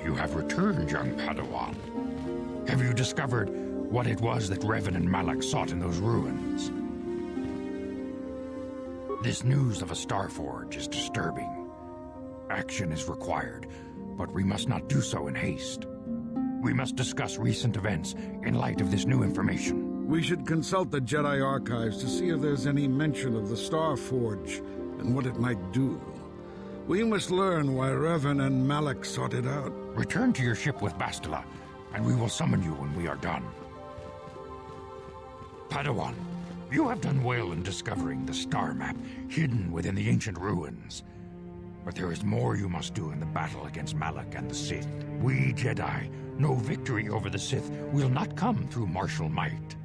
you have returned, young Padawan. Have you discovered what it was that Revan and Malak sought in those ruins? This news of a Starforge is disturbing. Action is required, but we must not do so in haste. We must discuss recent events in light of this new information. We should consult the Jedi archives to see if there's any mention of the Starforge and what it might do. We must learn why Revan and Malak sought it out. Return to your ship with Bastila, and we will summon you when we are done. Padawan, you have done well in discovering the star map hidden within the ancient ruins. But there is more you must do in the battle against Malak and the Sith. We Jedi know victory over the Sith will not come through martial might.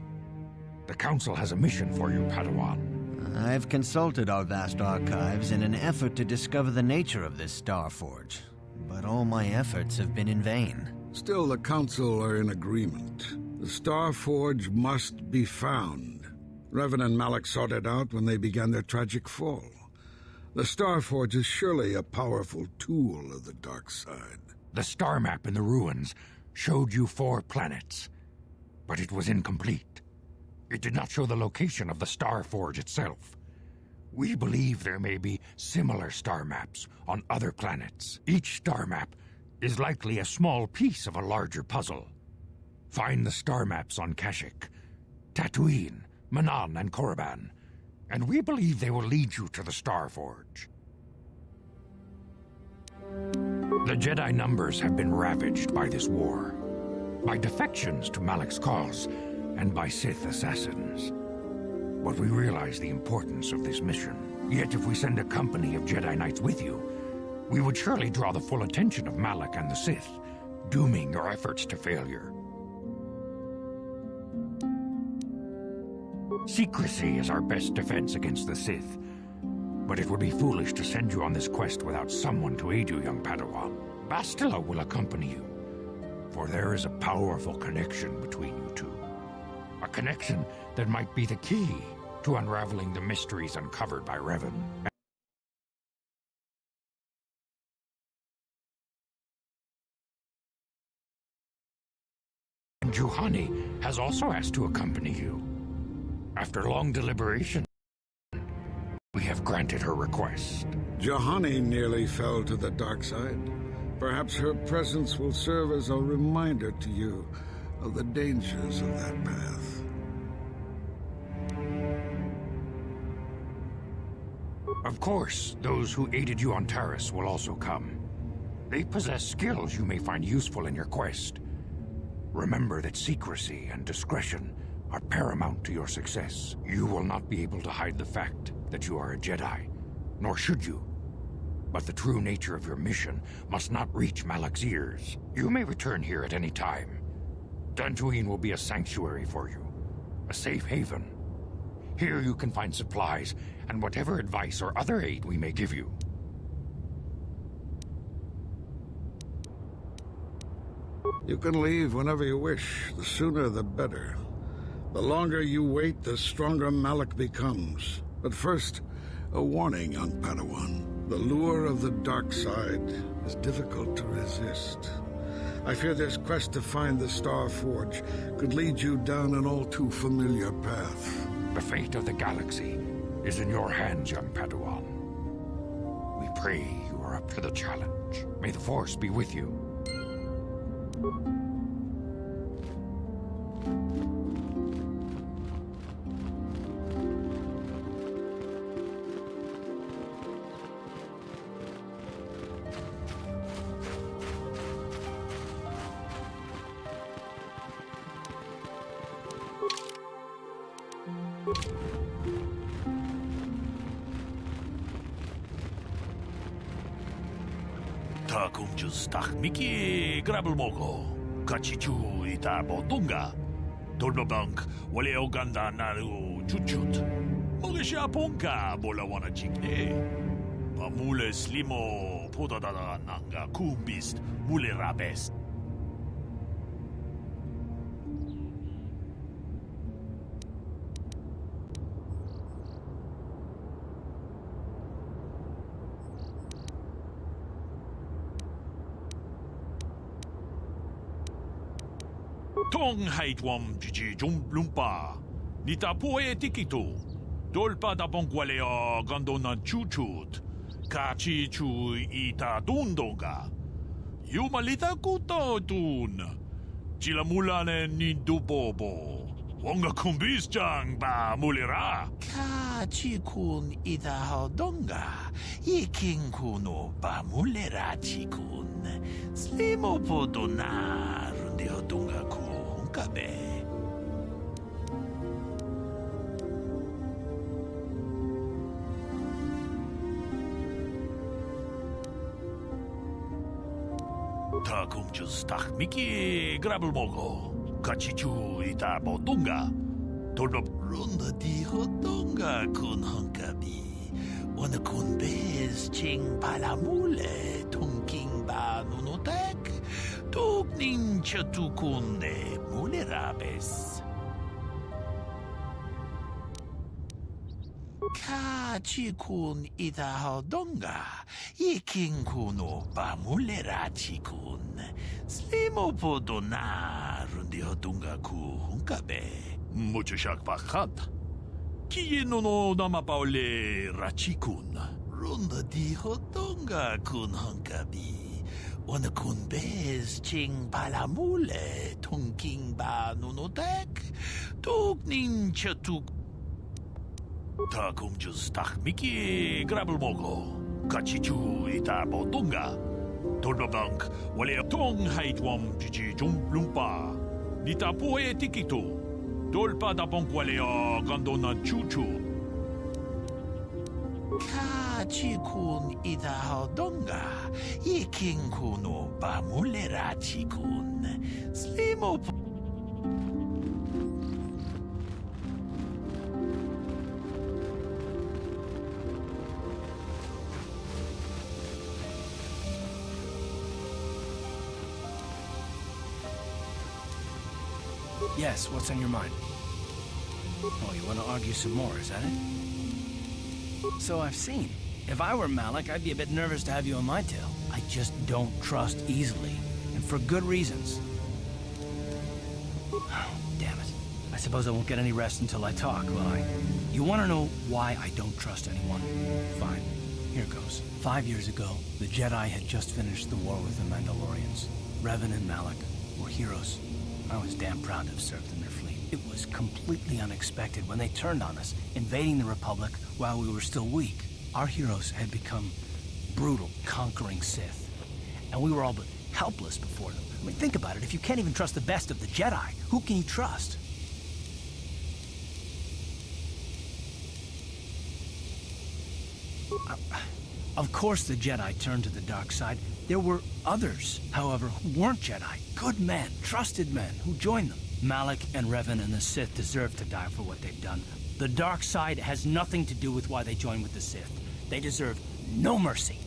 The Council has a mission for you, Padawan. I've consulted our vast archives in an effort to discover the nature of this Starforge, but all my efforts have been in vain. Still, the Council are in agreement. The Starforge must be found. Revan and Malak sought it out when they began their tragic fall. The Starforge is surely a powerful tool of the dark side. The star map in the ruins showed you 4 planets, but it was incomplete. It did not show the location of the Starforge itself. We believe there may be similar star maps on other planets. Each star map is likely a small piece of a larger puzzle. Find the star maps on Kashyyyk, Tatooine, Manan, and Korriban, and we believe they will lead you to the Starforge. The Jedi numbers have been ravaged by this war, by defections to Malak's cause, and by Sith assassins. But we realize the importance of this mission. Yet if we send a company of Jedi Knights with you, we would surely draw the full attention of Malak and the Sith, dooming your efforts to failure. Secrecy is our best defense against the Sith, but it would be foolish to send you on this quest without someone to aid you, young Padawan. Bastila will accompany you, for there is a powerful connection between you two. A connection that might be the key to unraveling the mysteries uncovered by Revan. And Juhani has also asked to accompany you. After long deliberation, we have granted her request. Juhani nearly fell to the dark side. Perhaps her presence will serve as a reminder to you of the dangers of that path. Of course, those who aided you on Taris will also come. They possess skills you may find useful in your quest. Remember that secrecy and discretion are paramount to your success. You will not be able to hide the fact that you are a Jedi, nor should you. But the true nature of your mission must not reach Malak's ears. You may return here at any time. Tantooine will be a sanctuary for you, a safe haven. Here you can find supplies and whatever advice or other aid we may give you. You can leave whenever you wish. The sooner the better. The longer you wait, the stronger Malak becomes. But first, a warning, young Padawan. The lure of the dark side is difficult to resist. I fear this quest to find the Starforge could lead you down an all-too-familiar path. The fate of the galaxy is in your hands, young Padawan. We pray you are up to the challenge. May the Force be with you. 다 공주스 딱 미키 그라블 모고 같이 주이다 보통가 돌보방크 원래 오간다 나루 주춧 모게샤 본가 몰라와나 직네 마물레 슬리모 포다다다 난가 쿰비스트 물레 라베스 Tong haitwam jiji lumpa. Nita poe tikito. Dolpa da bonkwaleo gondona chuchut. Kachi chu ita dundonga. Yumalita kuto dun. Chilamulane nindubobo. Wonga kumbis jang ba mulira. Kachi kun ita hodonga. Iking kuno ba mulira chikun. Slimo podona runde hodonga ku hunkabe. Takum just tak miki grabel mogo. Kachichu ita botunga. Tolop runda di hotunga kun hunkabi. Wana kun bez ching palamule. Tunking ba nunotek. Tuk nincha tukunde mulerabes. Kachikun ita hodonga. Iking kuno ba mulera chikun. Slimo podona rundi hodonga ku hunkabe. Mucho shak bakhat. Kieno no nama paule rachikun. Runda di hodonga kun hunkabi. Wana kun bez ching palamule. Tunking ba nunotek. Tuk nincha tuk. Takum just tak miki grabel mogo. Kachichu ita botunga. Tolbabank wale tong haitwam jiji lumpa. Nita poe tikito. Dolpa da bonkwaleo gondona chuchu. Kachi kun ita hodonga. Iking kuno ba mulera chikun. Slimo Yes, what's on your mind? Oh, you want to argue some more, is that it? So I've seen. If I were Malik, I'd be a bit nervous to have you on my tail. I just don't trust easily, and for good reasons. Oh, damn it. I suppose I won't get any rest until I talk, will I? You want to know why I don't trust anyone? Fine. Here goes. 5 years ago, the Jedi had just finished the war with the Mandalorians. Revan and Malik were heroes. I was damn proud to have served in their fleet. It was completely unexpected when they turned on us, invading the Republic while we were still weak. Our heroes had become brutal, conquering Sith. And we were all but helpless before them. I mean, think about it. If you can't even trust the best of the Jedi, who can you trust? Of course the Jedi turned to the dark side. There were others, however, who weren't Jedi. Good men, trusted men, who joined them. Malik and Revan and the Sith deserve to die for what they've done. The dark side has nothing to do with why they joined with the Sith. They deserve no mercy.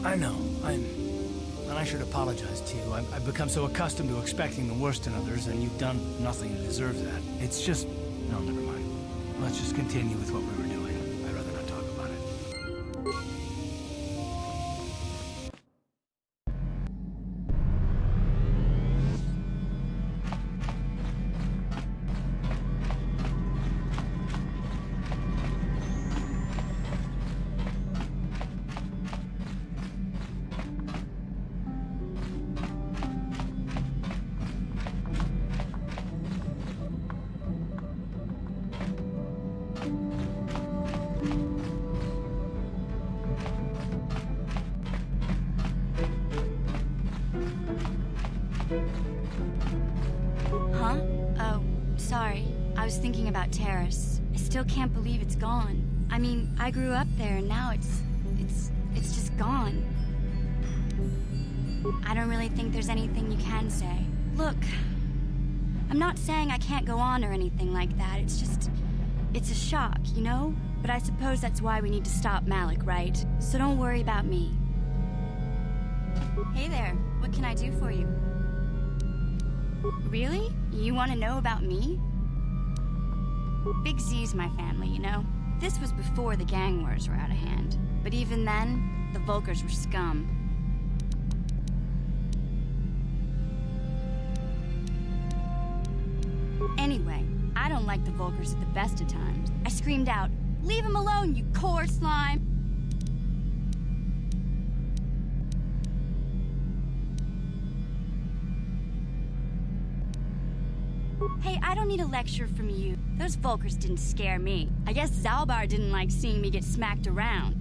I know, and I should apologize to you. I've become so accustomed to expecting the worst in others, and you've done nothing to deserve that. It's just... no, never mind. Let's just continue with what we were doing. I'd rather not talk about it. Huh? Oh, sorry. I was thinking about Terrace. I still can't believe it's gone. I mean, I grew up there and now it's just gone. I don't really think there's anything you can say. Look, I'm not saying I can't go on or anything like that. It's just, it's a shock, you know? But I suppose that's why we need to stop Malik, right? So don't worry about me. Hey there, what can I do for you? Really? You want to know about me? Big Z's my family, you know? This was before the gang wars were out of hand. But even then, the Vulkars were scum. Anyway, I don't like the Vulkars at the best of times. I screamed out, "Leave him alone, you core slime!" Hey, I don't need a lecture from you. Those Vulkars didn't scare me. I guess Zalbar didn't like seeing me get smacked around.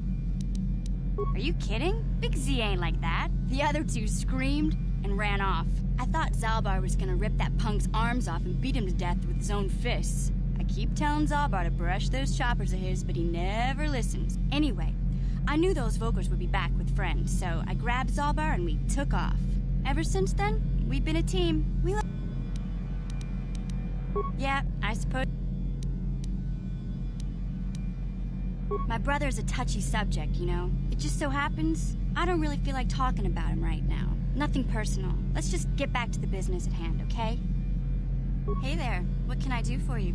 Are you kidding? Big Z ain't like that. The other two screamed and ran off. I thought Zalbar was gonna rip that punk's arms off and beat him to death with his own fists. I keep telling Zalbar to brush those choppers of his, but he never listens. Anyway, I knew those Vulkars would be back with friends, so I grabbed Zalbar and we took off. Ever since then, we've been a team. Yeah, I suppose. My brother's a touchy subject, you know? It just so happens, I don't really feel like talking about him right now. Nothing personal. Let's just get back to the business at hand, okay? Hey there, what can I do for you?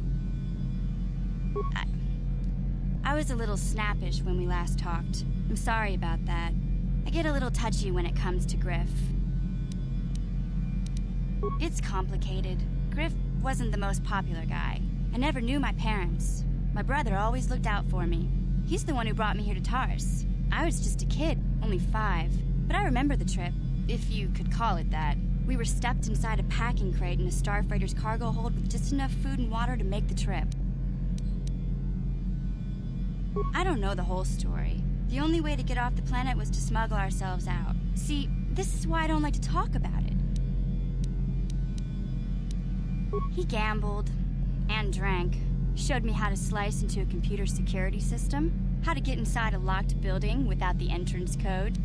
I was a little snappish when we last talked. I'm sorry about that. I get a little touchy when it comes to Griff. It's complicated. Griff wasn't the most popular guy. I never knew my parents. My brother always looked out for me. He's the one who brought me here to Taurus. I was just a kid, only 5. But I remember the trip, if you could call it that. We were stuffed inside a packing crate in a starfighter's cargo hold with just enough food and water to make the trip. I don't know the whole story. The only way to get off the planet was to smuggle ourselves out. See, this is why I don't like to talk about it. He gambled and drank, showed me how to slice into a computer security system, how to get inside a locked building without the entrance code.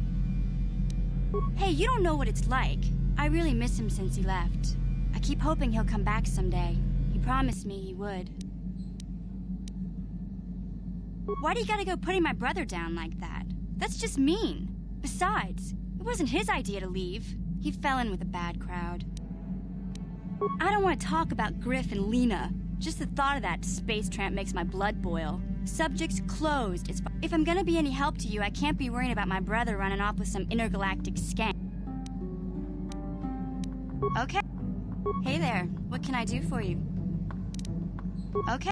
Hey, you don't know what it's like. I really miss him since he left. I keep hoping he'll come back someday. He promised me he would. Why do you gotta go putting my brother down like that? That's just mean. Besides, it wasn't his idea to leave. He fell in with a bad crowd. I don't want to talk about Griff and Lena. Just the thought of that space tramp makes my blood boil. Subject's closed. If I'm gonna be any help to you, I can't be worrying about my brother running off with some intergalactic skank. Okay. Hey there, what can I do for you? Okay.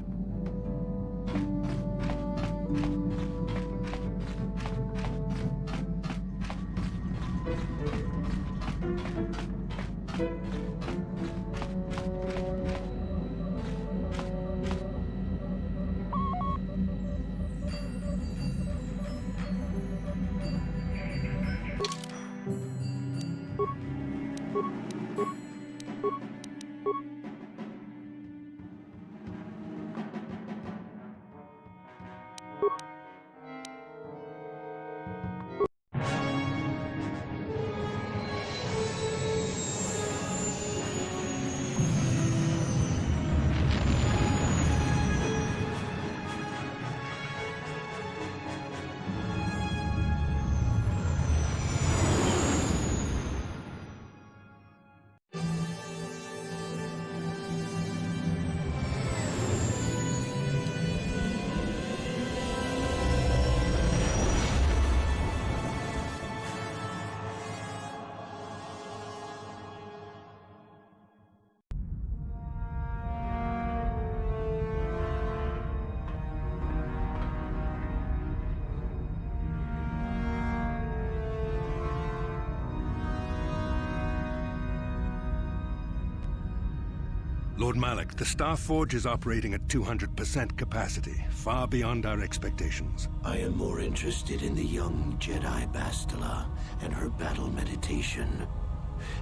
Lord Malak, the Starforge is operating at 200% capacity, far beyond our expectations. I am more interested in the young Jedi Bastila and her battle meditation.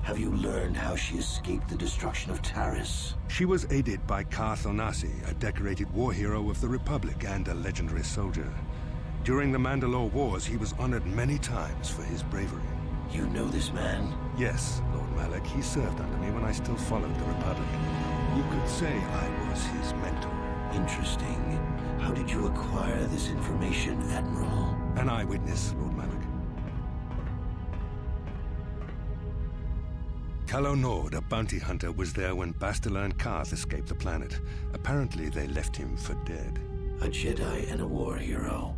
Have you learned how she escaped the destruction of Taris? She was aided by Karth Onasi, a decorated war hero of the Republic and a legendary soldier. During the Mandalore Wars, he was honored many times for his bravery. You know this man? Yes, Lord Malak. He served under me when I still followed the Republic. You could say I was his mentor. Interesting. How did you acquire this information, Admiral? An eyewitness, Lord Malak. Calo Nord, a bounty hunter, was there when Bastila and Karth escaped the planet. Apparently, they left him for dead. A Jedi and a war hero.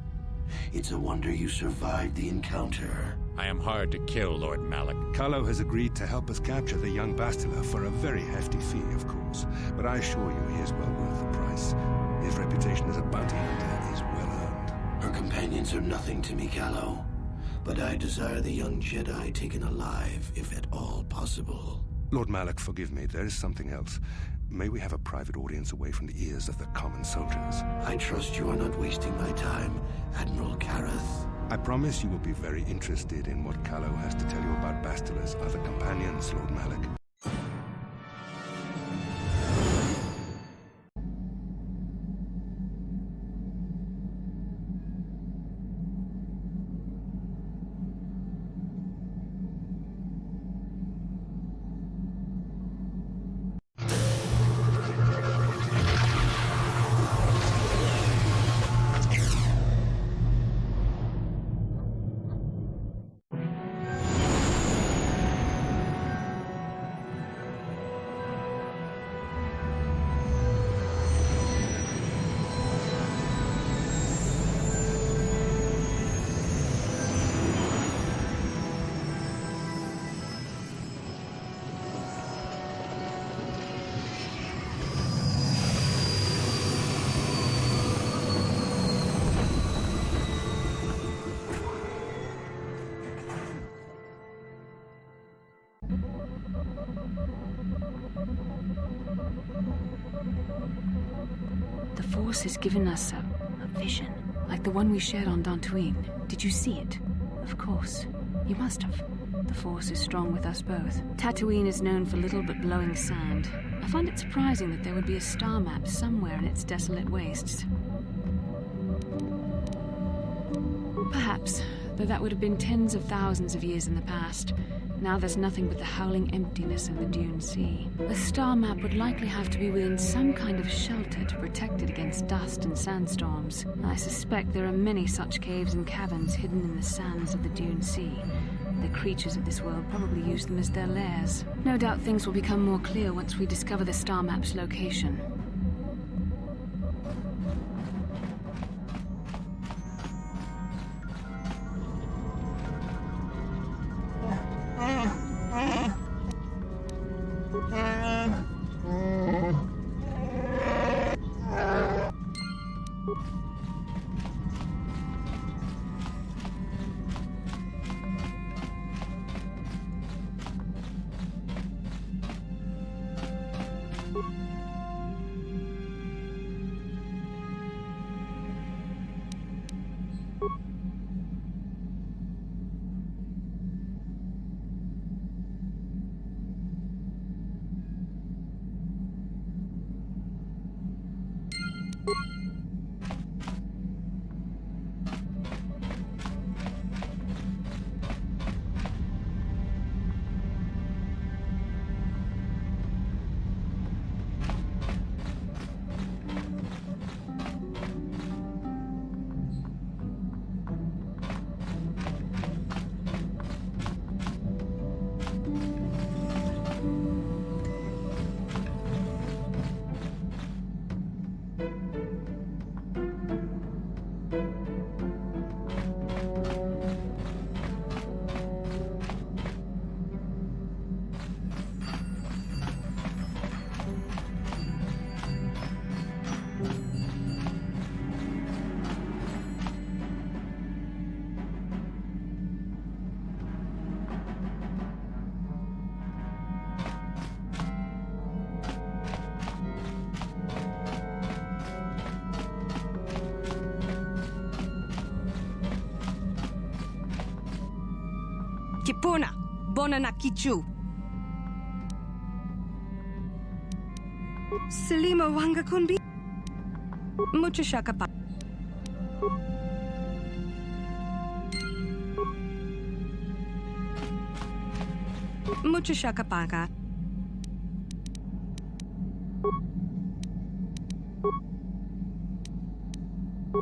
It's a wonder you survived the encounter. I am hard to kill, Lord Malak. Kylo has agreed to help us capture the young Bastila for a very hefty fee, of course. But I assure you he is well worth the price. His reputation as a bounty hunter is well earned. Her companions are nothing to me, Kylo. But I desire the young Jedi taken alive, if at all possible. Lord Malak, forgive me, there is something else. May we have a private audience away from the ears of the common soldiers? I trust you are not wasting my time, Admiral Kareth. I promise you will be very interested in what Kylo has to tell you about Bastila's other companions, Lord Malak. The Force has given us a vision, like the one we shared on Tantooine. Did you see it? Of course. You must have. The Force is strong with us both. Tatooine is known for little but blowing sand. I find it surprising that there would be a star map somewhere in its desolate wastes. Perhaps, though that would have been tens of thousands of years in the past. Now there's nothing but the howling emptiness of the Dune Sea. A star map would likely have to be within some kind of shelter to protect it against dust and sandstorms. I suspect there are many such caves and caverns hidden in the sands of the Dune Sea. The creatures of this world probably use them as their lairs. No doubt things will become more clear once we discover the star map's location. Kipuna, bona na kichu. Selima wanga kunbi. Mucha shakapa. Mucha shakapaka.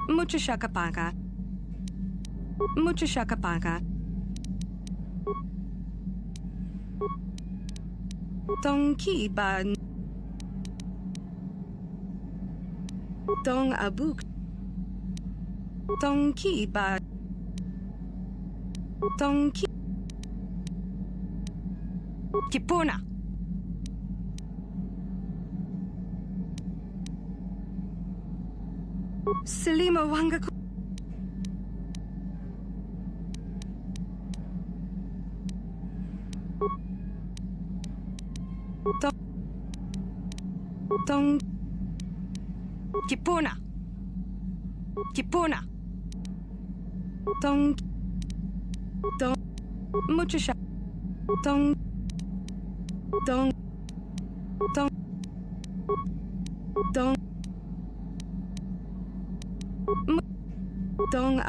Mucha shakapaka. Mucha shakapaka. Tong ki ba Tong abuk Tong ki ba Tonki. Kipuna. Selima Wangaku. Tong. Kipuna. Kipuna. Tong. Tong. Muchasha. Tong. Tong. Tong. Tong. Dong.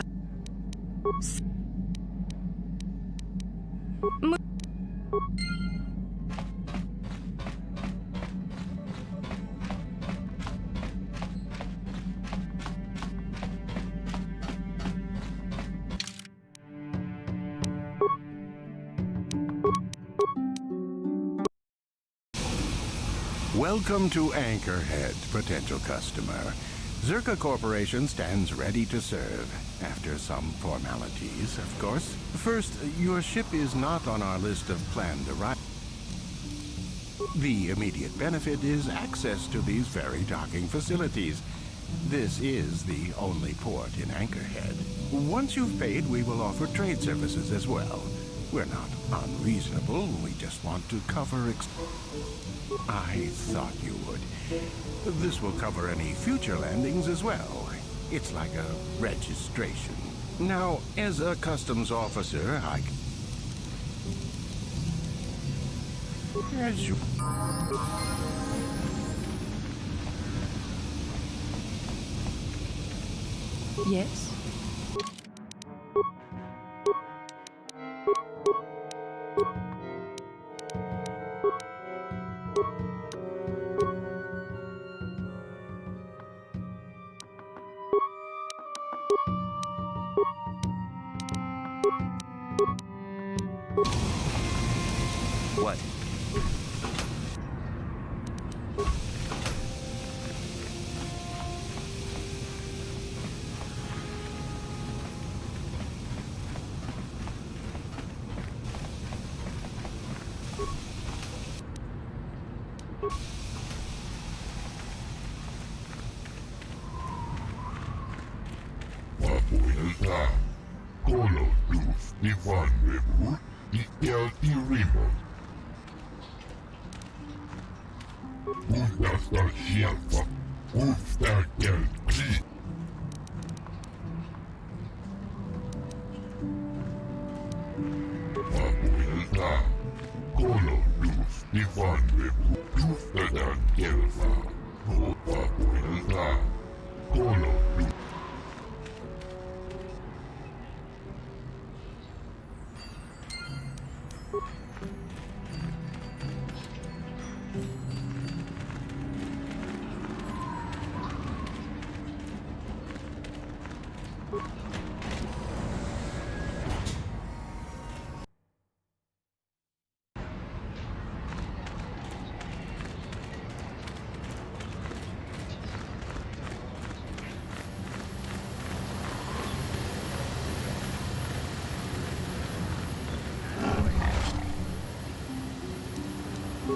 Welcome to Anchorhead, potential customer. Zerka Corporation stands ready to serve. After some formalities, of course. First, your ship is not on our list of planned arrivals. The immediate benefit is access to these very docking facilities. This is the only port in Anchorhead. Once you've paid, we will offer trade services as well. We're not unreasonable, we just want to cover I thought you would. This will cover any future landings as well. It's like a registration. Now, as a customs officer, As you... Yes? What? Papuilta, Colo Luz, Ivan Rebu, Ikelti Rimo. Undasta Shelfa, Ufta Kelti. Papuilta, Colo Luz, Ivan Rebu, Ufta Kelfa. Papuilta, Colo Luz.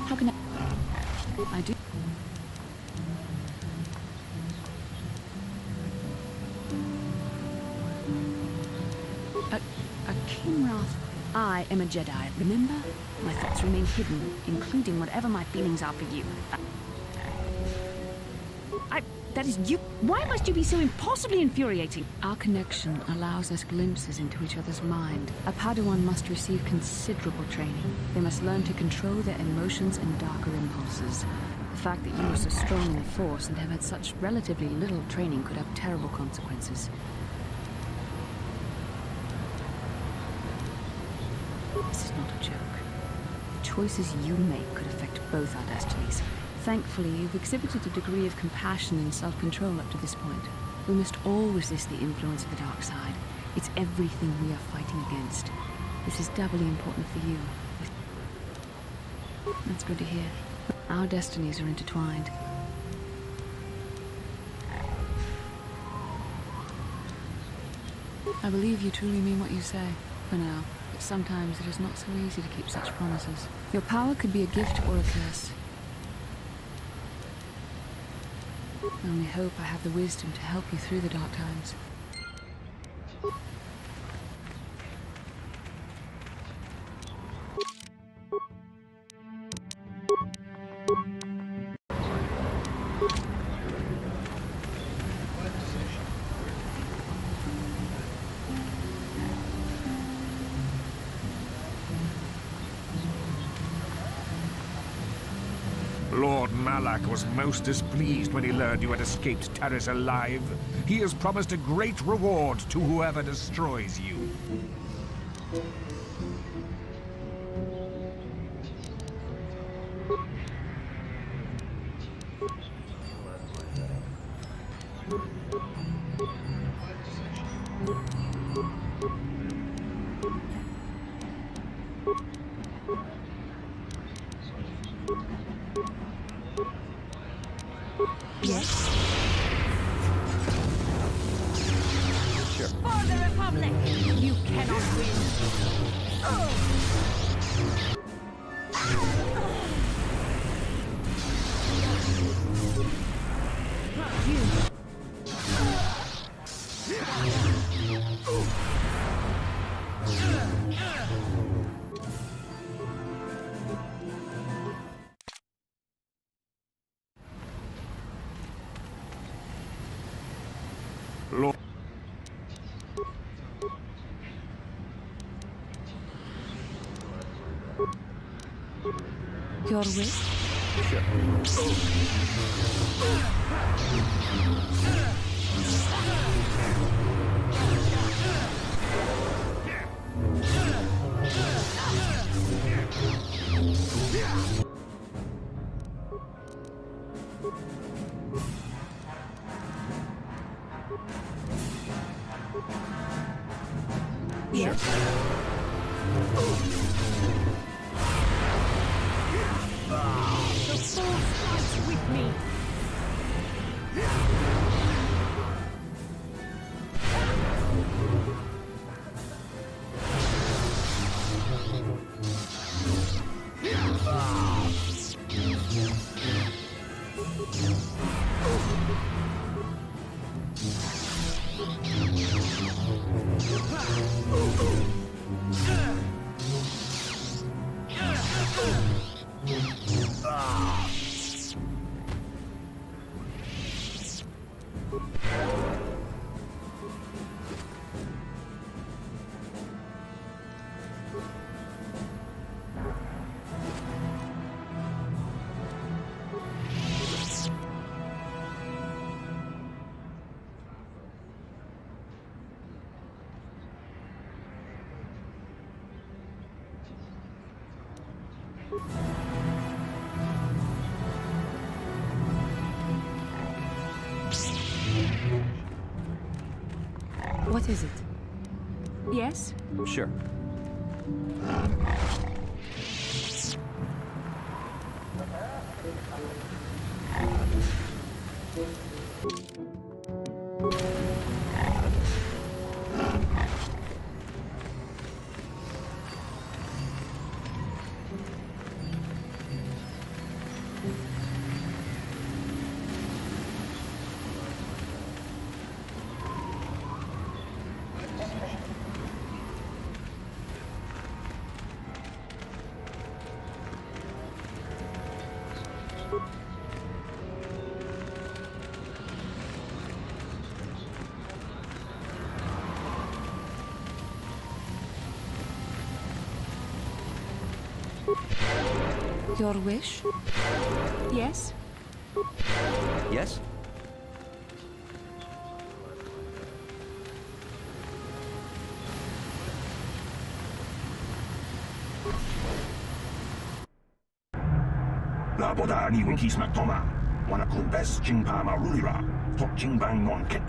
How can I do? Kimrath, I am a Jedi, remember? My thoughts remain hidden, including whatever my feelings are for you. That is you. Why must you be so impossibly infuriating? Our connection allows us glimpses into each other's mind. A Padawan must receive considerable training. They must learn to control their emotions and darker impulses. The fact that you are so strong in the Force and have had such relatively little training could have terrible consequences. This is not a joke. The choices you make could affect both our destinies. Thankfully, you've exhibited a degree of compassion and self-control up to this point. We must all resist the influence of the dark side. It's everything we are fighting against. This is doubly important for you. That's good to hear. Our destinies are intertwined. I believe you truly mean what you say. For now, but sometimes it is not so easy to keep such promises. Your power could be a gift or a curse. I only hope I have the wisdom to help you through the dark times. Lord Malak was most displeased when he learned you had escaped Taris alive. He has promised a great reward to whoever destroys you. For the Republic! You cannot win! Lord. Your wish? Yes. The Force fights with me. What is it? Yes? Sure. Your wish? Yes? Yes? Laboda ni winkis maktoma. Wanakun bes jingpa marulira. Tok jingbang non kik.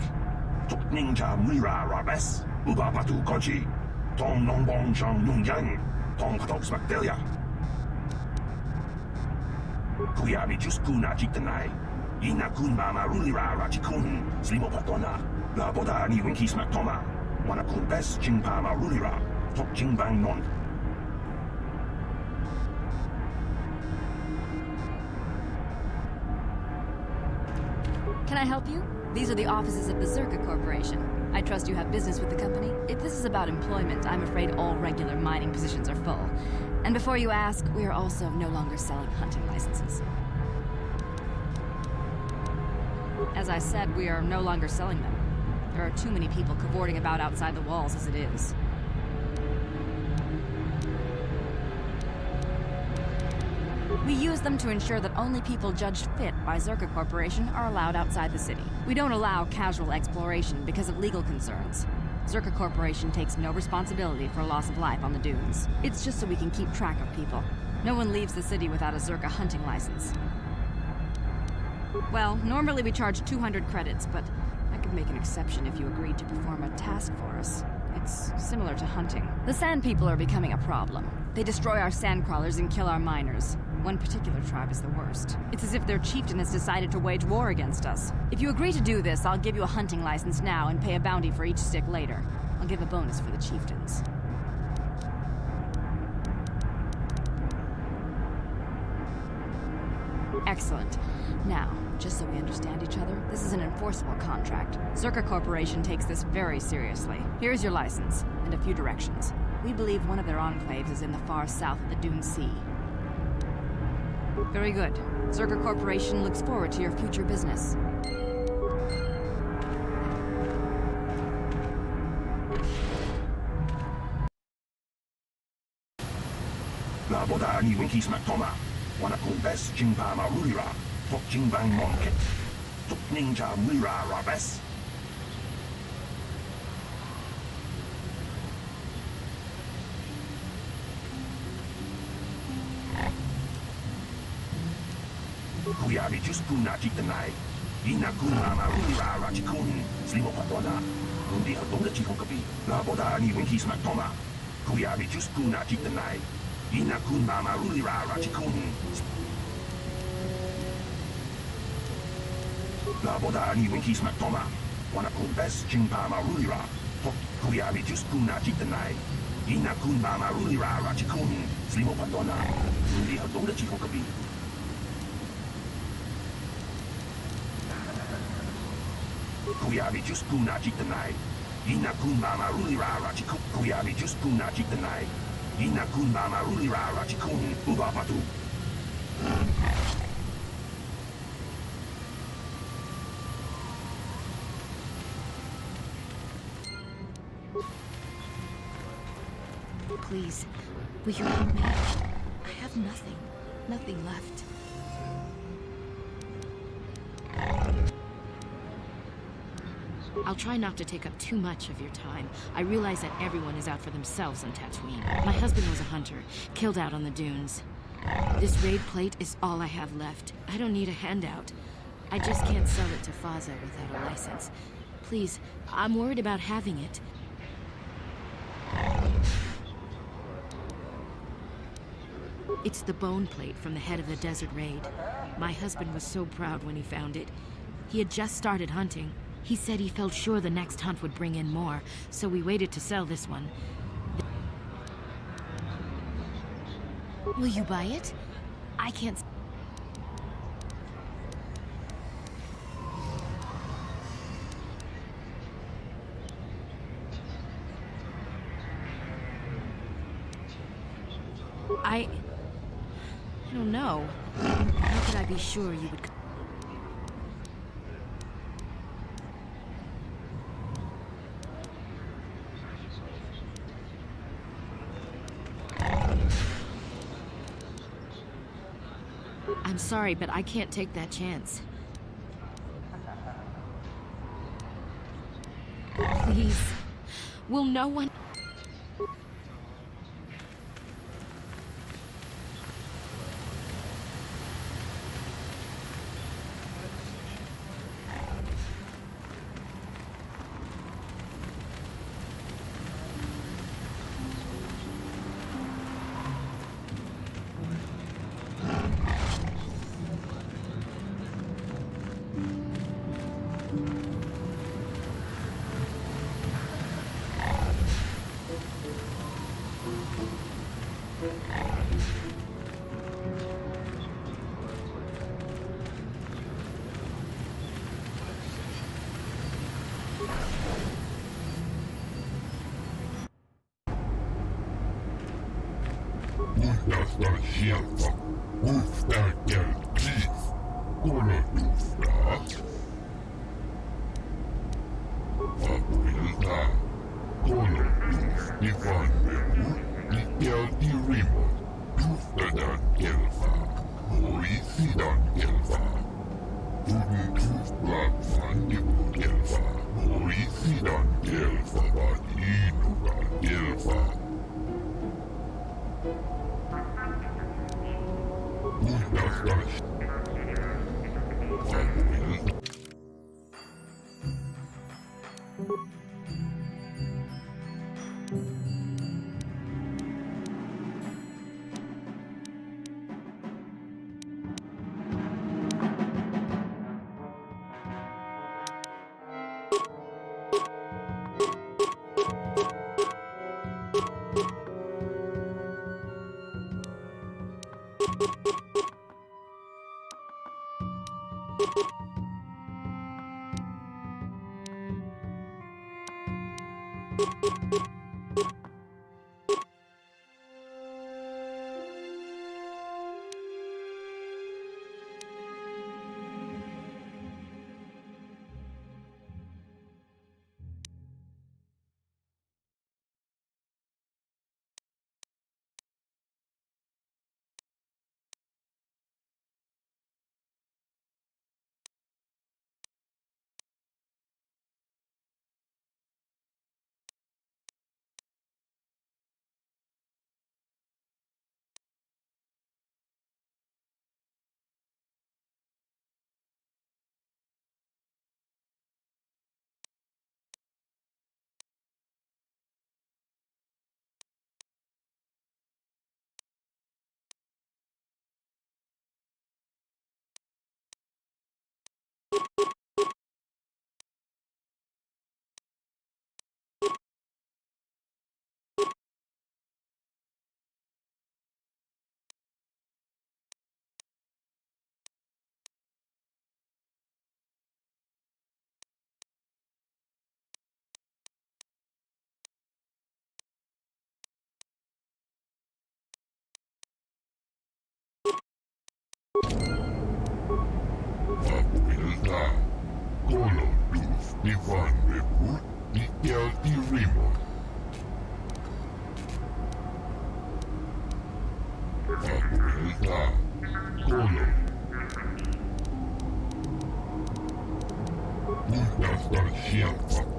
Tok ninja mlira rabes. Uba patu kochi. Tong nongbong shang yung yang. Tong katok smakdelia. Kuyabi juskuna jiktanai. Ina kun mama rulira rachikun. Slimo patona. Laboda ni winkis maktoma. Wanakun bes jingpa marulira. Jing-bang non. Can I help you? These are the offices of the Zerka Corporation. I trust you have business with the company. If this is about employment, I'm afraid all regular mining positions are full. And before you ask, we are also no longer selling hunting licenses. As I said, we are no longer selling them. There are too many people cavorting about outside the walls as it is. We use them to ensure that only people judged fit by Zerka Corporation are allowed outside the city. We don't allow casual exploration because of legal concerns. Zerka Corporation takes no responsibility for loss of life on the dunes. It's just so we can keep track of people. No one leaves the city without a Zerka hunting license. Well, normally we charge 200 credits, but I could make an exception if you agreed to perform a task for us. It's similar to hunting. The Sand People are becoming a problem. They destroy our sandcrawlers and kill our miners. One particular tribe is the worst. It's as if their chieftain has decided to wage war against us. If you agree to do this, I'll give you a hunting license now and pay a bounty for each stick later. I'll give a bonus for the chieftains. Excellent. Now, just so we understand each other, this is an enforceable contract. Zerka Corporation takes this very seriously. Here's your license, and a few directions. We believe one of their enclaves is in the far south of the Dune Sea. Very good. Zerka Corporation looks forward to your future business. La boda ni winki smak toma. Wana kun bes jingpa ma rulira. Tok jingbang non kit. Tok ninja mura rabes. Kuyabi just kuna jitanai. Ina kuna ma rulira rachikun. Slimo patona. Undi hadonga chikon kapi. La boda ni winki smak toma. Kuyabi just kuna jitanai. Ina kuna ma rulira rachikun. La boda ni winki smak toma. Wana kun bes jingpa ma rulira. Tok kuyabi just kuna jitanai. Ina kuna ma rulira rachikun. Slimo patona. Undi hadonga chikon kapi. Kuyabi just kuna jitanai. Ina kuna ma rulira rachikun. Kuyabi just kuna jitanai. Ina kuna ma rulira rachikun. Uba patu. Please, will you help me? I have nothing. Nothing left. I'll try not to take up too much of your time. I realize that everyone is out for themselves on Tatooine. My husband was a hunter, killed out on the dunes. This raid plate is all I have left. I don't need a handout. I just can't sell it to Faza without a license. Please, I'm worried about having it. It's the bone plate from the head of the desert raid. My husband was so proud when he found it. He had just started hunting. He said he felt sure the next hunt would bring in more, so we waited to sell this one. Will you buy it? I can't... I don't know. How could I be sure you would... I'm sorry, but I can't take that chance. Please. Will no one...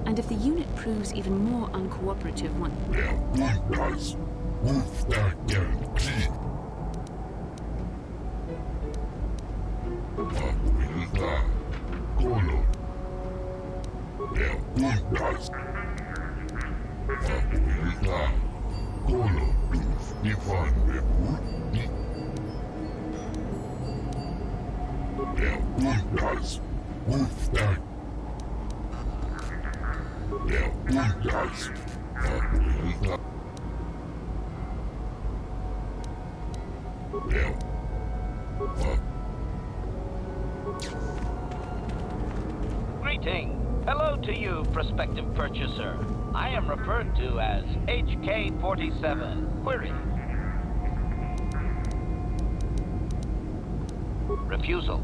And if the unit proves even more uncooperative one... Greeting. Hello to you, prospective purchaser. I am referred to as HK-47. Query. Refusal.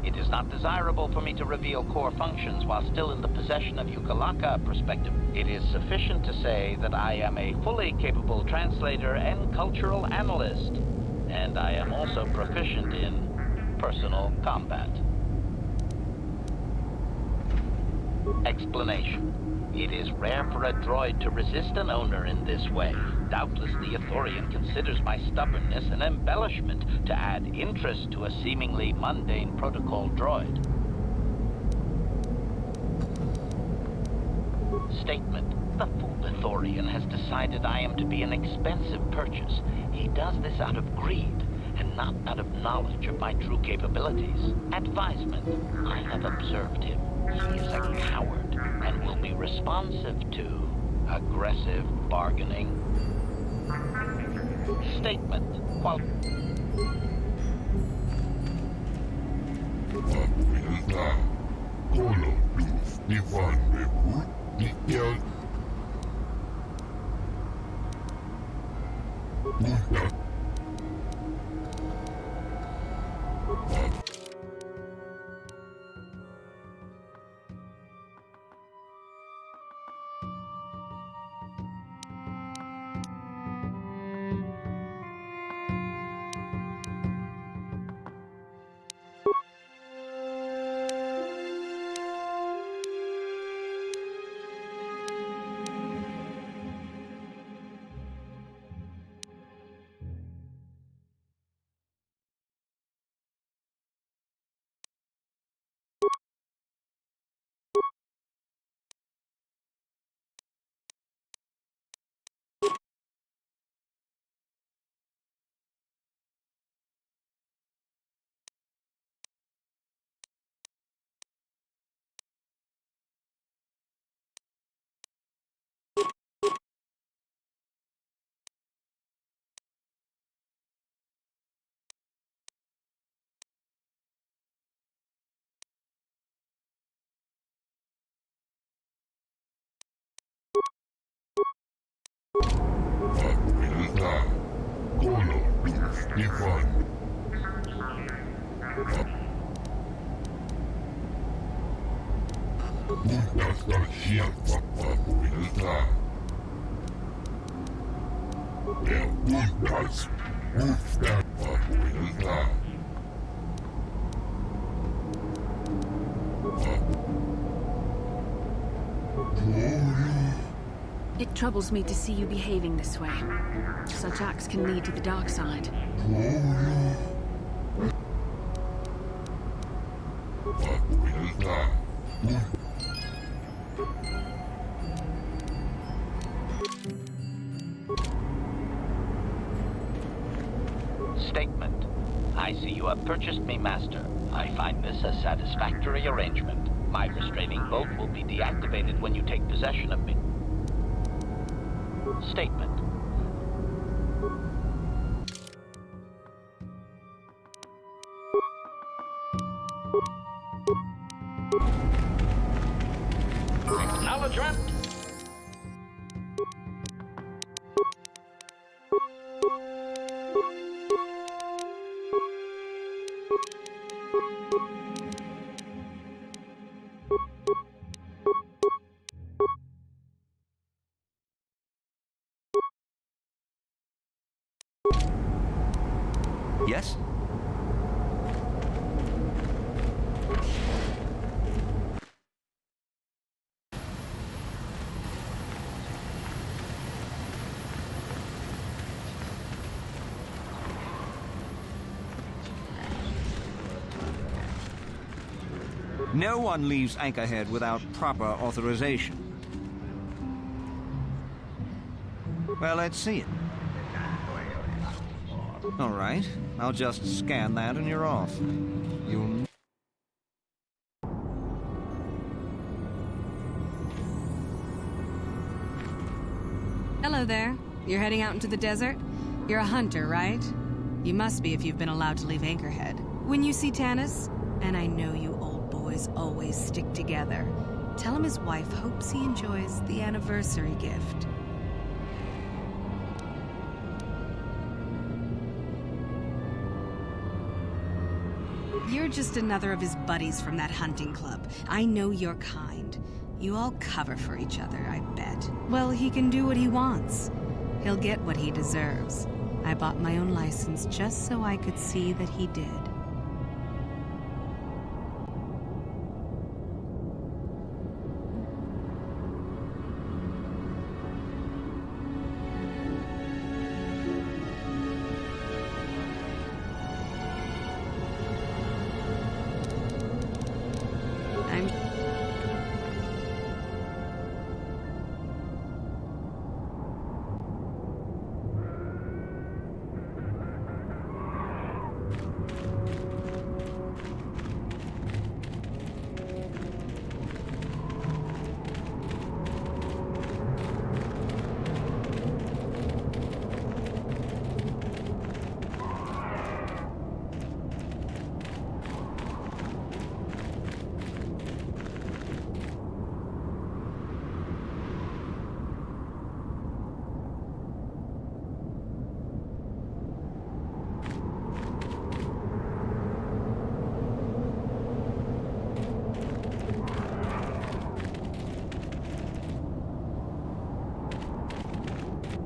It is not desirable for me to reveal core functions while still in the possession of Yukalaka, prospective. It is sufficient to say that I am a fully capable translator and cultural analyst, and I am also proficient in personal combat. Explanation. It is rare for a droid to resist an owner in this way. Doubtless the Ithorian considers my stubbornness an embellishment to add interest to a seemingly mundane protocol droid. Statement. The fool Ithorian has decided I am to be an expensive purchase. He does this out of greed, and not out of knowledge of my true capabilities. Advisement. I have observed him. He is a coward, and will be responsive to aggressive bargaining. Statement. Qual... It troubles me to see you behaving this way. Such acts can lead to the dark side. Statement. I see you have purchased me, Master. I find this a satisfactory arrangement. My restraining bolt will be deactivated when you take possession of me. Statement. Acknowledgement. Yes? No one leaves Anchorhead without proper authorization. Well, let's see it. All right, I'll just scan that and you're off. You'll... Hello there. You're heading out into the desert? You're a hunter, right? You must be if you've been allowed to leave Anchorhead. When you see Tanis, and I know you old boys always stick together, tell him his wife hopes he enjoys the anniversary gift. You're just another of his buddies from that hunting club. I know your kind. You all cover for each other, I bet. Well, he can do what he wants. He'll get what he deserves. I bought my own license just so I could see that he did.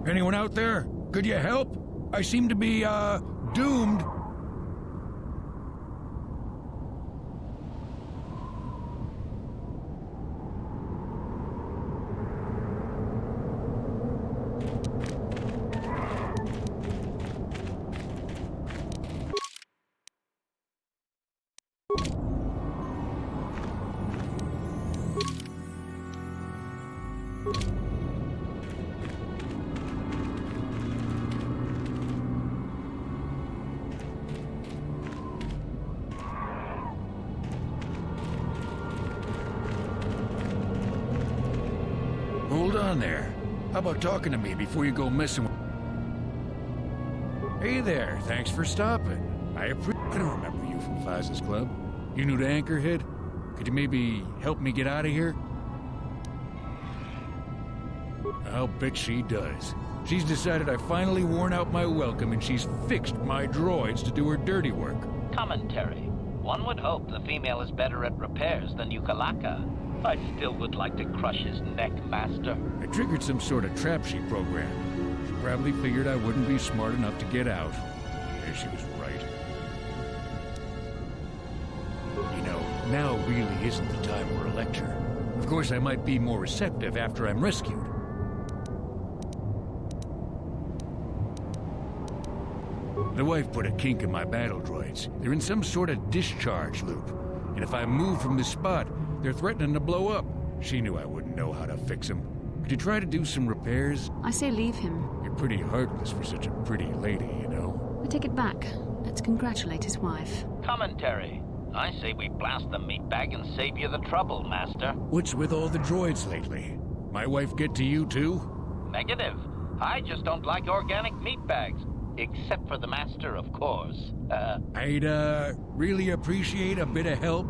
Anyone out there? Could you help? I seem to be, doomed. Hold on there. How about talking to me before you go missing? Hey there, thanks for stopping. I don't remember you from Plaza's Club. You new to Anchorhead? Could you maybe help me get out of here? I'll bet she does. She's decided I finally worn out my welcome and she's fixed my droids to do her dirty work. Commentary. One would hope the female is better at repairs than Yukalaka. I still would like to crush his neck, Master. I triggered some sort of trap she programmed. She probably figured I wouldn't be smart enough to get out. Yeah, she was right. You know, now really isn't the time for a lecture. Of course, I might be more receptive after I'm rescued. The wife put a kink in my battle droids. They're in some sort of discharge loop. And if I move from this spot, they're threatening to blow up. She knew I wouldn't know how to fix them. Could you try to do some repairs? I say leave him. You're pretty heartless for such a pretty lady, you know. I take it back. Let's congratulate his wife. Commentary. I say we blast the meat bag and save you the trouble, Master. What's with all the droids lately? My wife get to you too? Negative. I just don't like organic meat bags. Except for the Master, of course. I'd, really appreciate a bit of help.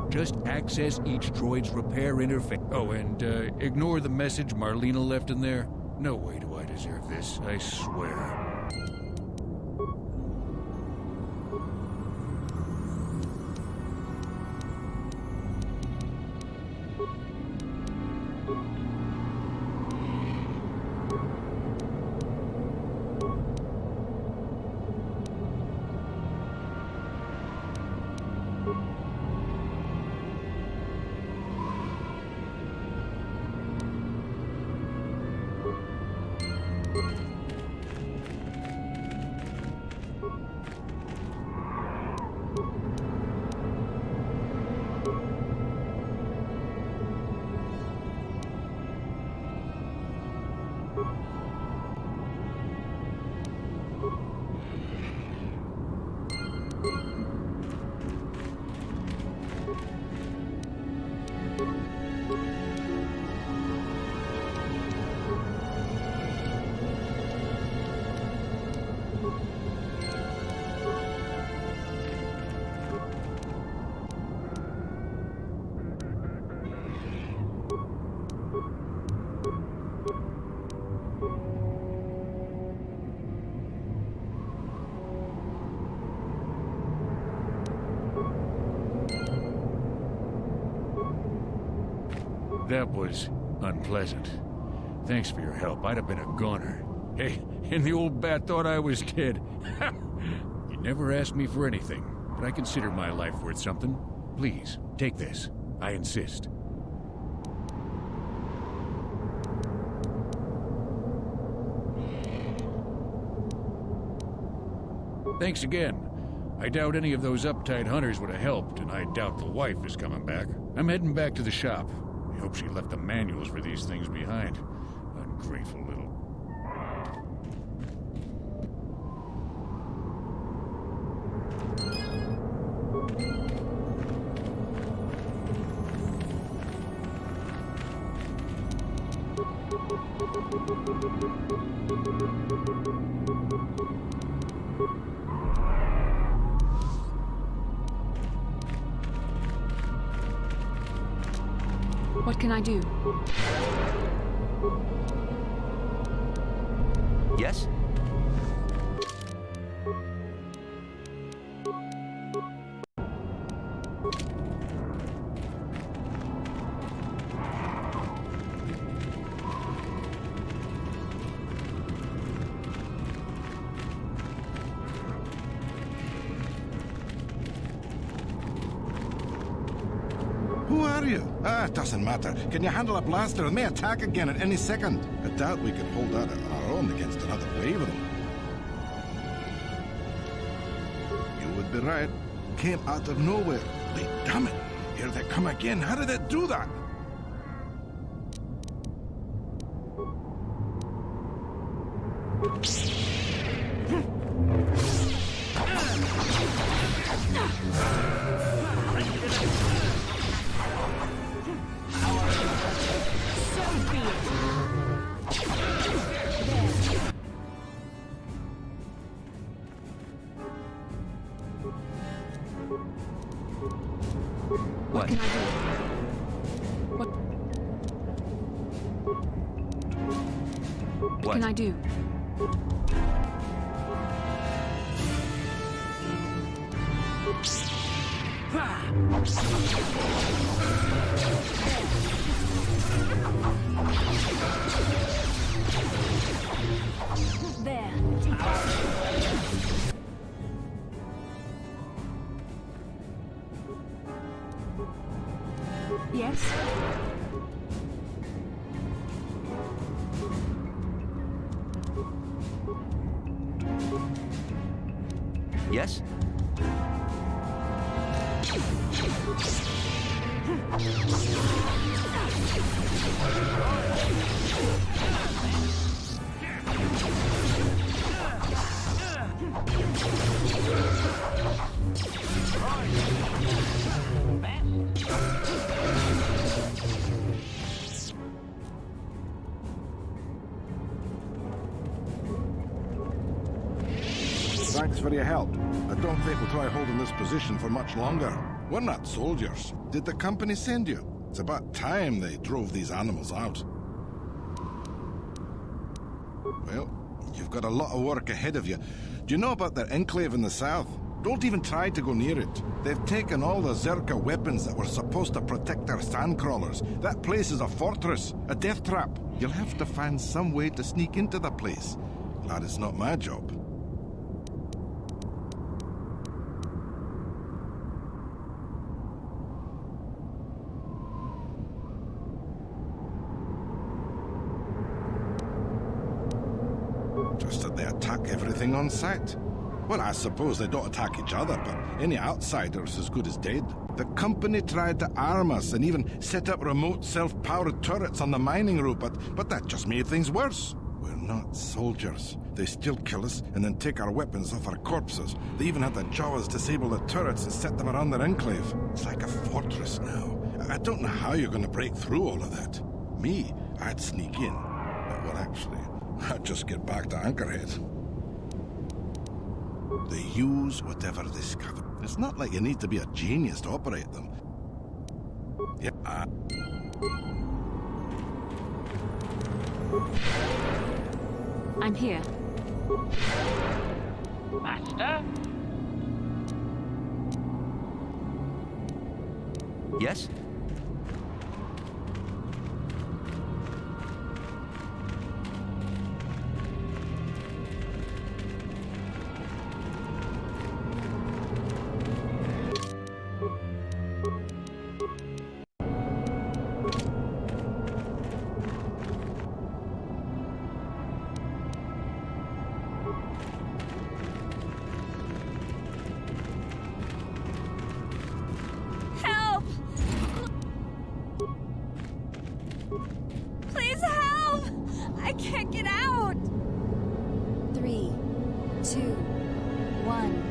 Just access each droid's repair interface. Oh, and, ignore the message Marlena left in there. No way do I deserve this, I swear. That was unpleasant. Thanks for your help. I'd have been a goner. Hey, and the old bat thought I was dead. You never asked me for anything, but I consider my life worth something. Please, take this. I insist. Thanks again. I doubt any of those uptight hunters would have helped, and I doubt the wife is coming back. I'm heading back to the shop. I hope she left the manuals for these things behind. Ungrateful little... What can I do? Yes? Who are you? Ah, it doesn't matter. Can you handle a blaster? It may attack again at any second. I doubt we could hold out on our own against another wave of them. You would be right. Came out of nowhere. Wait, damn it. Here they come again. How did it do that? What can I do? What can I do? There. Yes? Yes? Thanks for your help. I don't think we'll try holding this position for much longer. We're not soldiers. Did the company send you? It's about time they drove these animals out. Well, you've got a lot of work ahead of you. Do you know about their enclave in the south? Don't even try to go near it. They've taken all the Zerka weapons that were supposed to protect their sandcrawlers. That place is a fortress, a death trap. You'll have to find some way to sneak into the place. Glad it's not my job. Just that they attack everything on sight. Well, I suppose they don't attack each other, but any outsider's as good as dead. The company tried to arm us and even set up remote self-powered turrets on the mining route, but that just made things worse. We're not soldiers. They still kill us and then take our weapons off our corpses. They even had the Jawas disable the turrets and set them around their enclave. It's like a fortress now. I don't know how you're going to break through all of that. Me, I'd sneak in. Well, actually, I'd just get back to Anchorhead. They use whatever they discover. It's not like you need to be a genius to operate them. Yeah. I'm here. Master? Yes? Help! Please help! I can't get out! 3, 2, 1.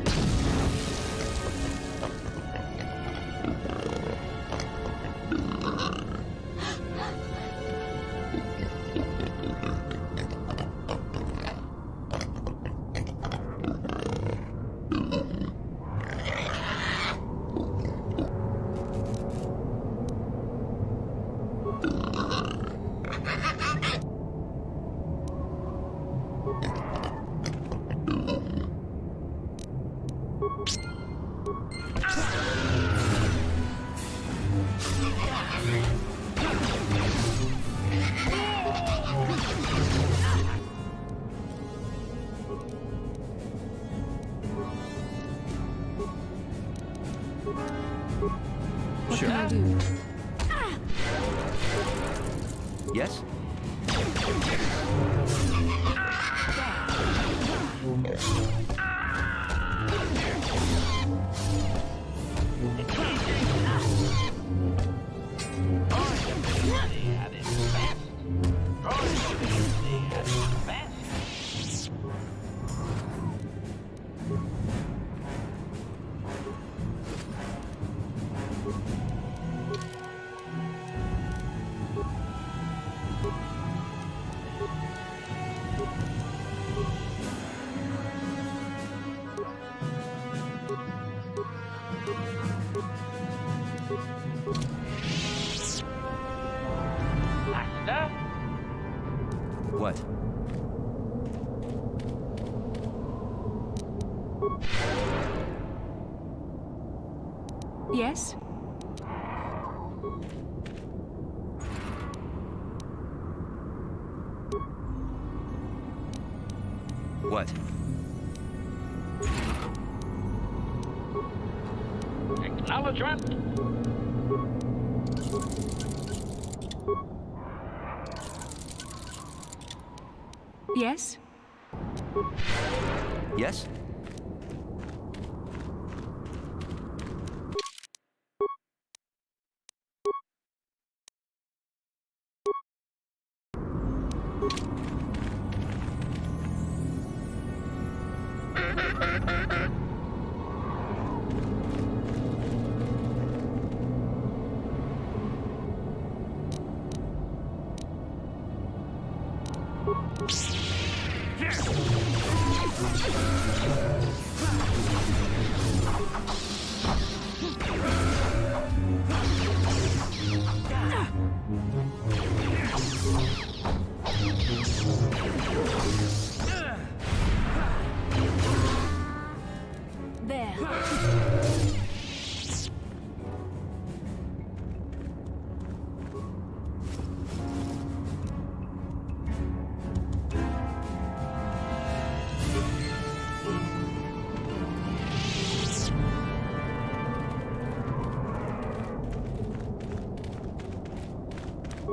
What can I do? Yes? Master? What? Yes? What? Acknowledgement. Yes? Yes? There.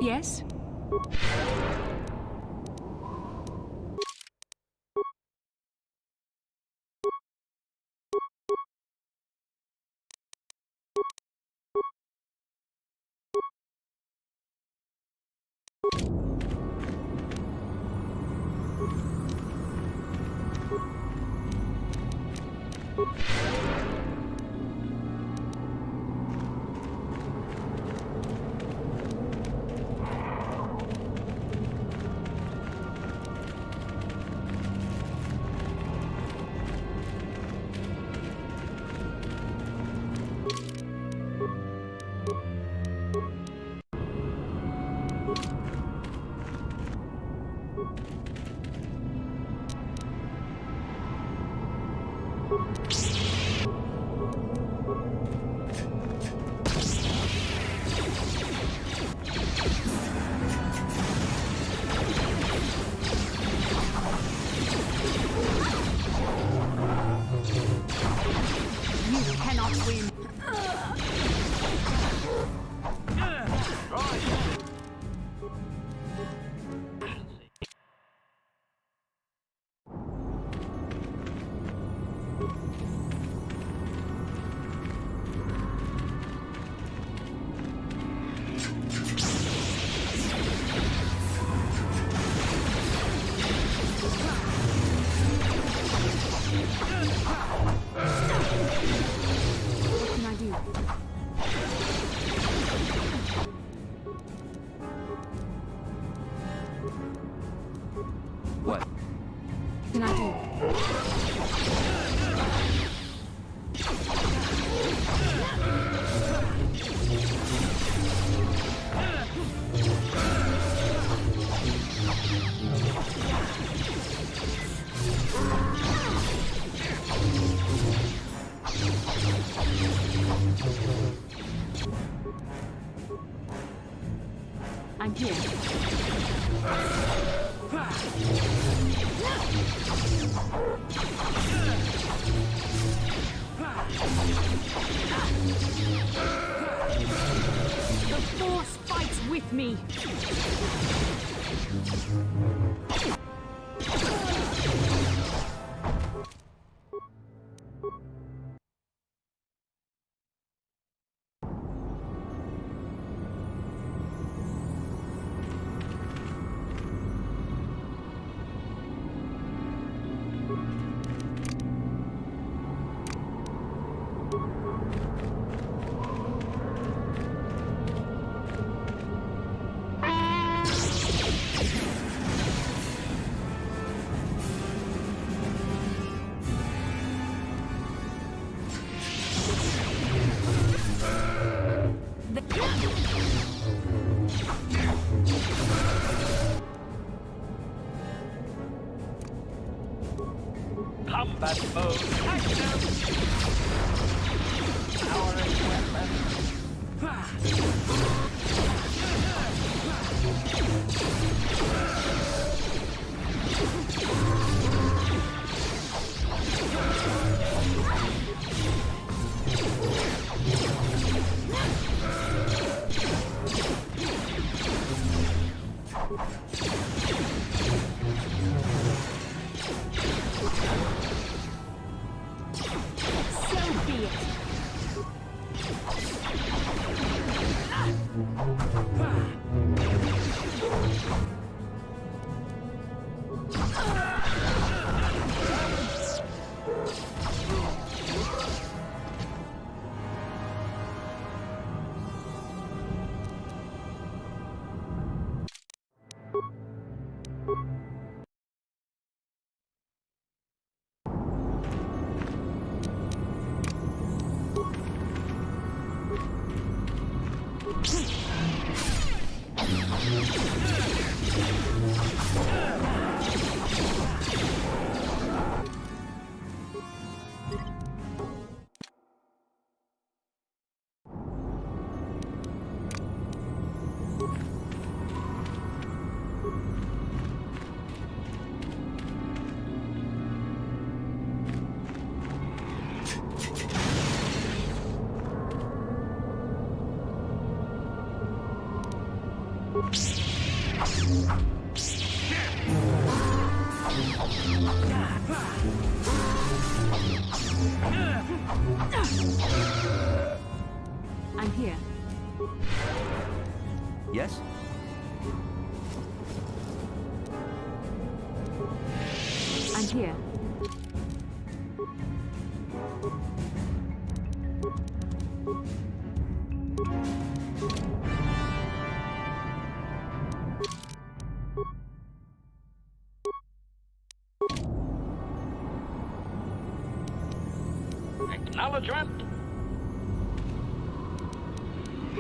Yes? You cannot win. What can I do? What? Can I do? I'm here. The Force fights with me. Combat mode active! Powering weapon. I'm here. Yes? I'm here. Acknowledgement.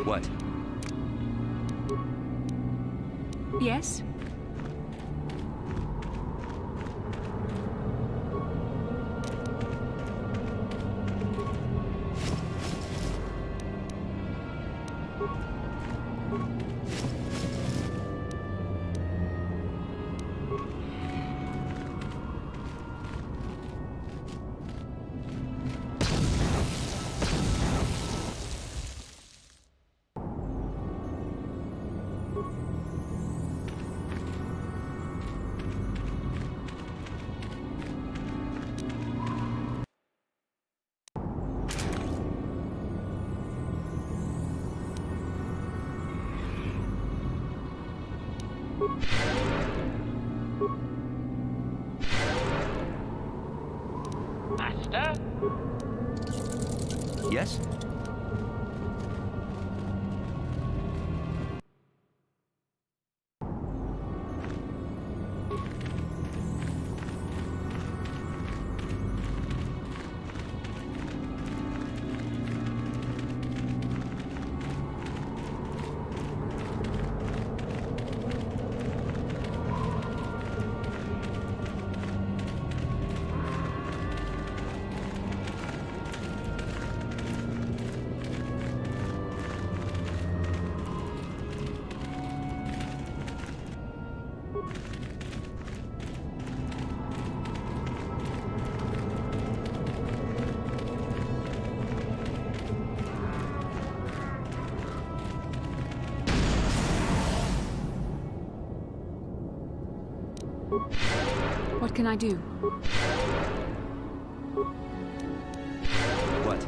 What? Yes? Master? Yes? What can I do? What?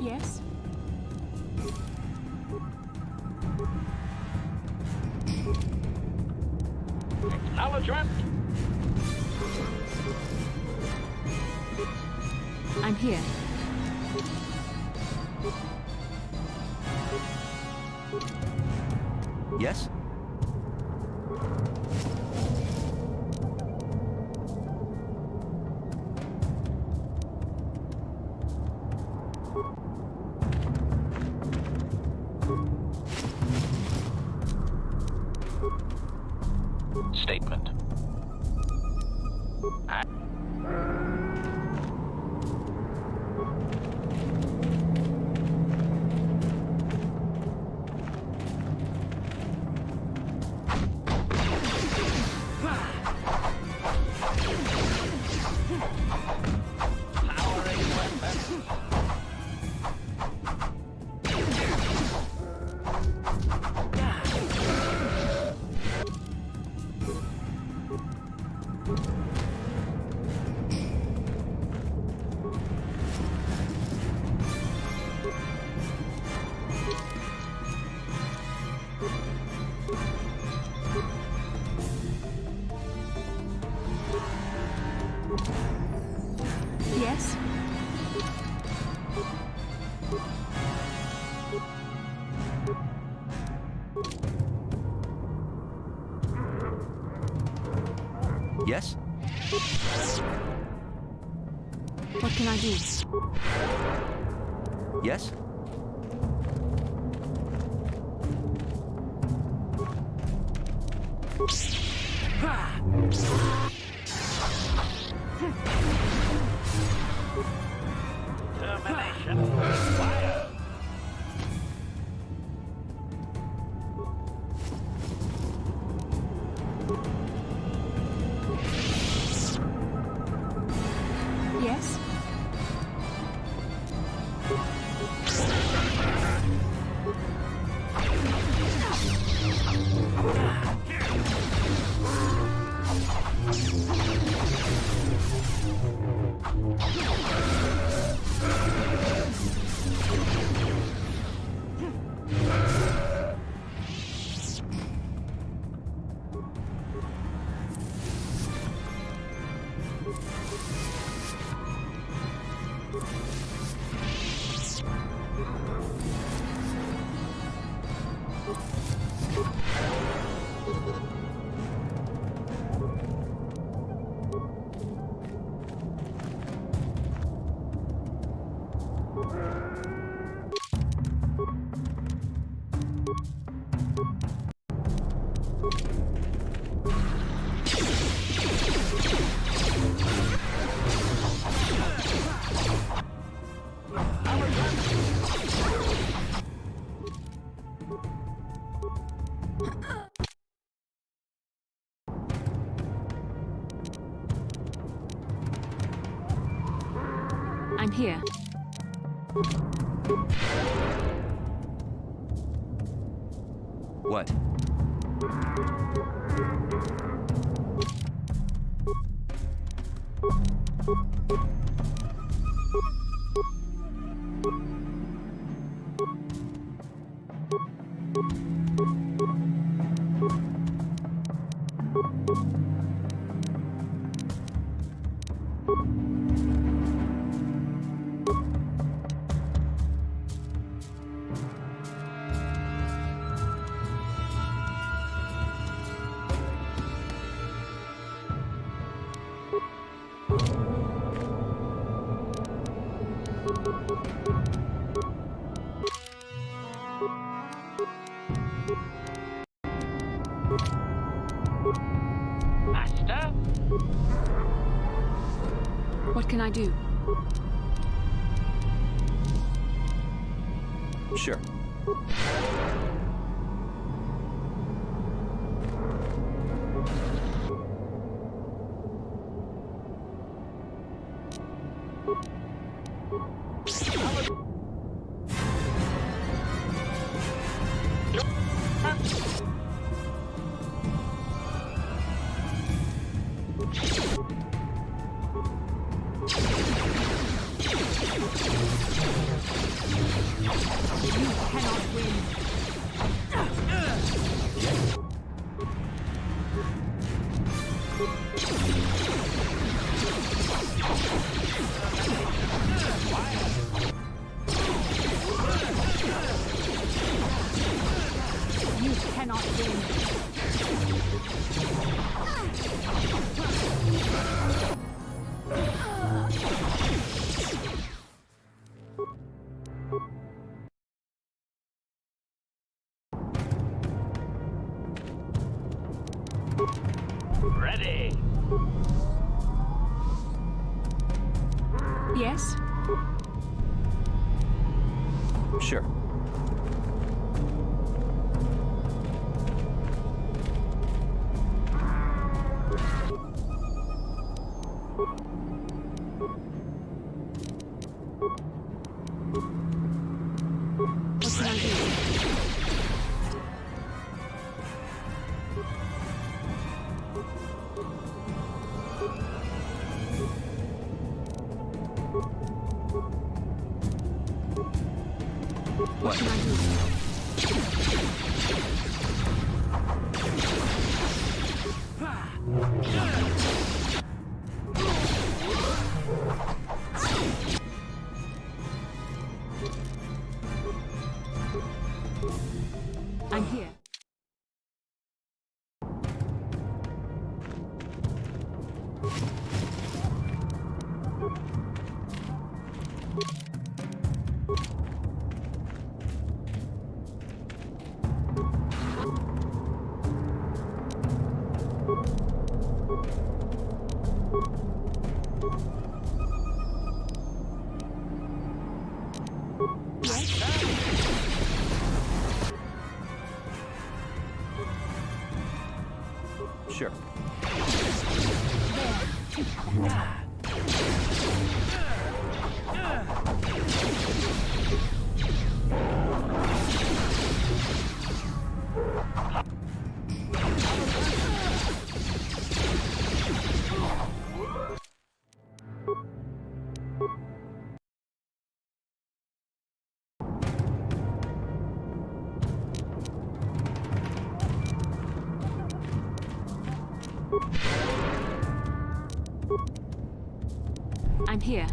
Yes? Acknowledgement. I'm here. Yes? Statement. Yes? Yes? What can I do? Yes? Termination required. Yes? I'm here. What? Master? What can I do? Sure. cannot win. You cannot win. Ready. Yes? Sure. What can I do? What? Can I do? I'm here. Sure. I'm here.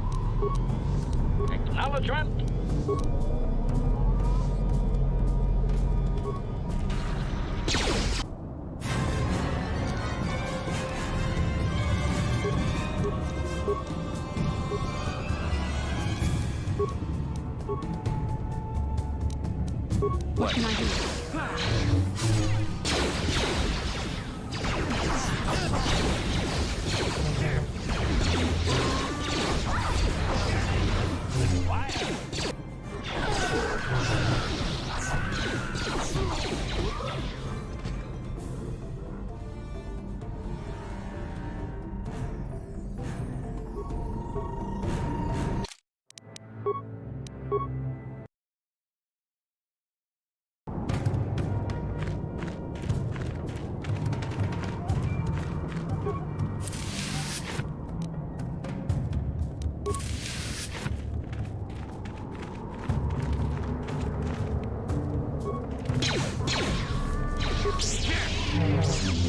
Acknowledgement. What can I do?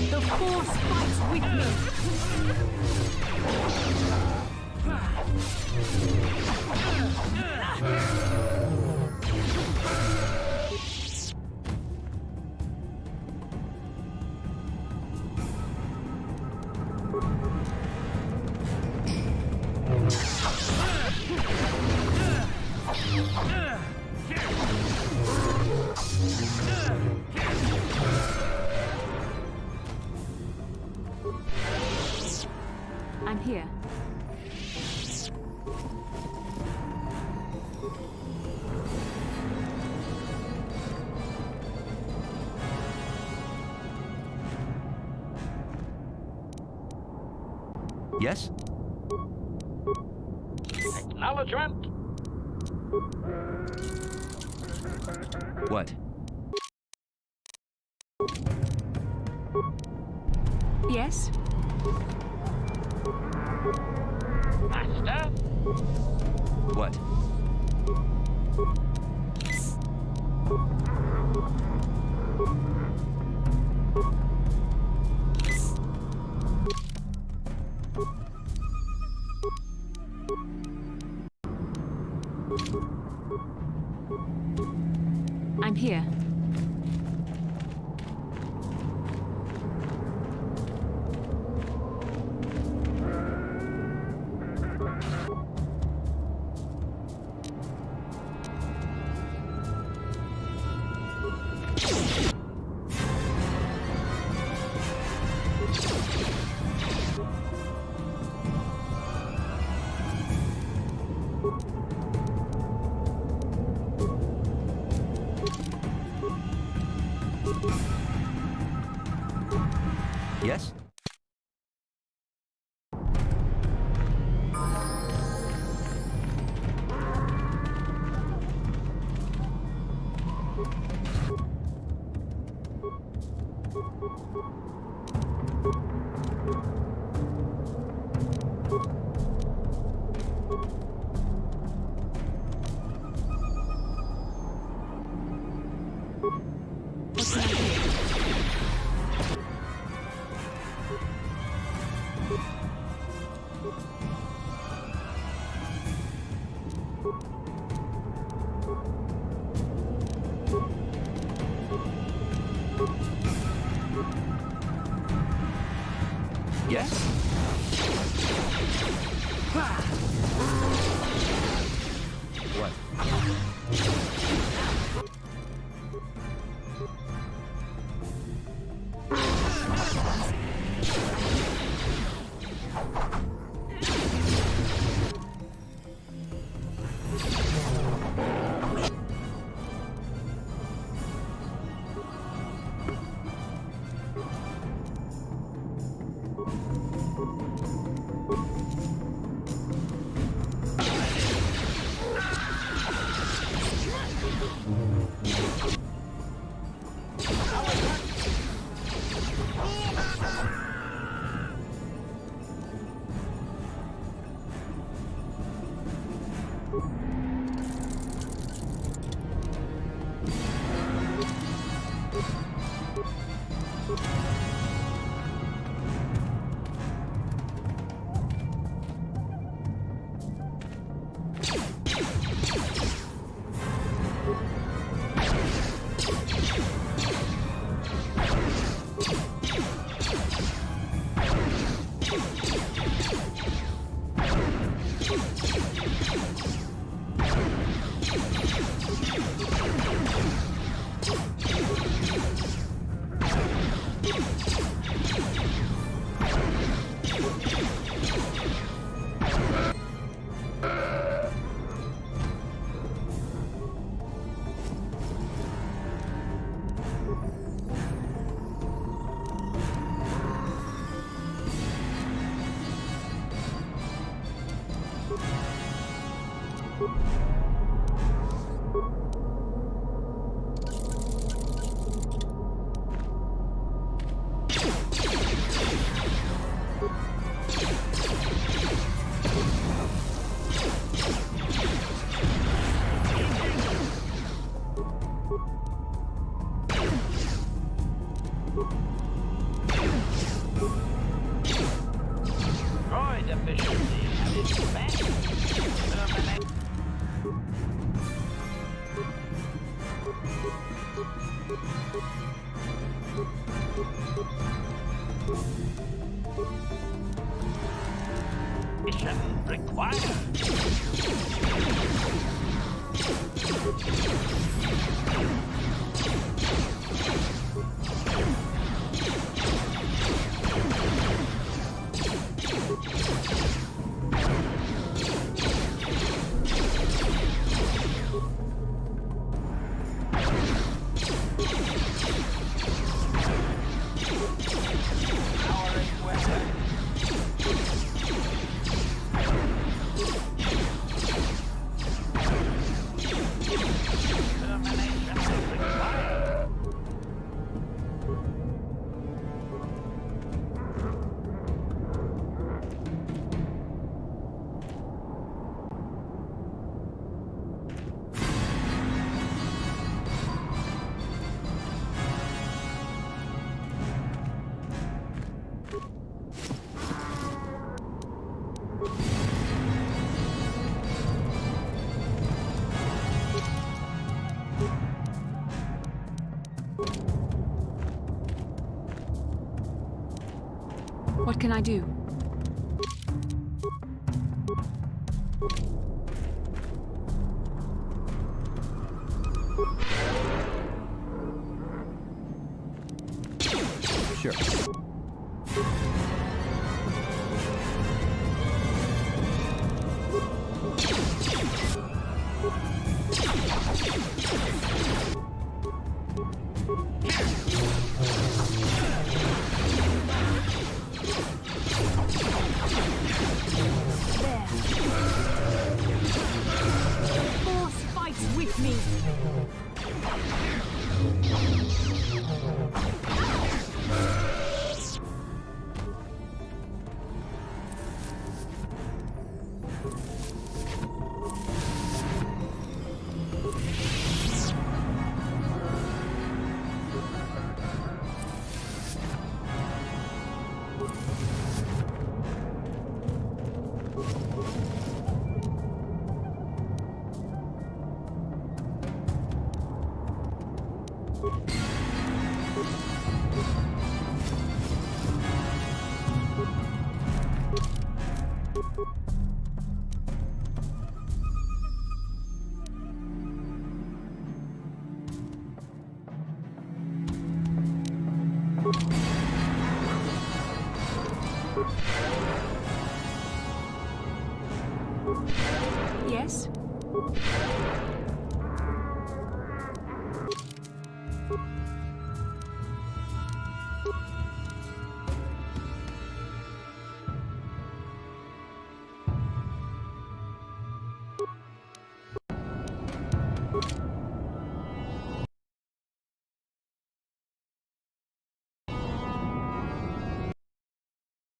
The Force fights with me. I'm here. Yes? Acknowledgement. What? Yes? Master? What? I'm here. Yes? Yes? What? Droid efficiency at its best. Terminate. Mission required. Termination. What can I do? Sure. Force fights with me. Yes?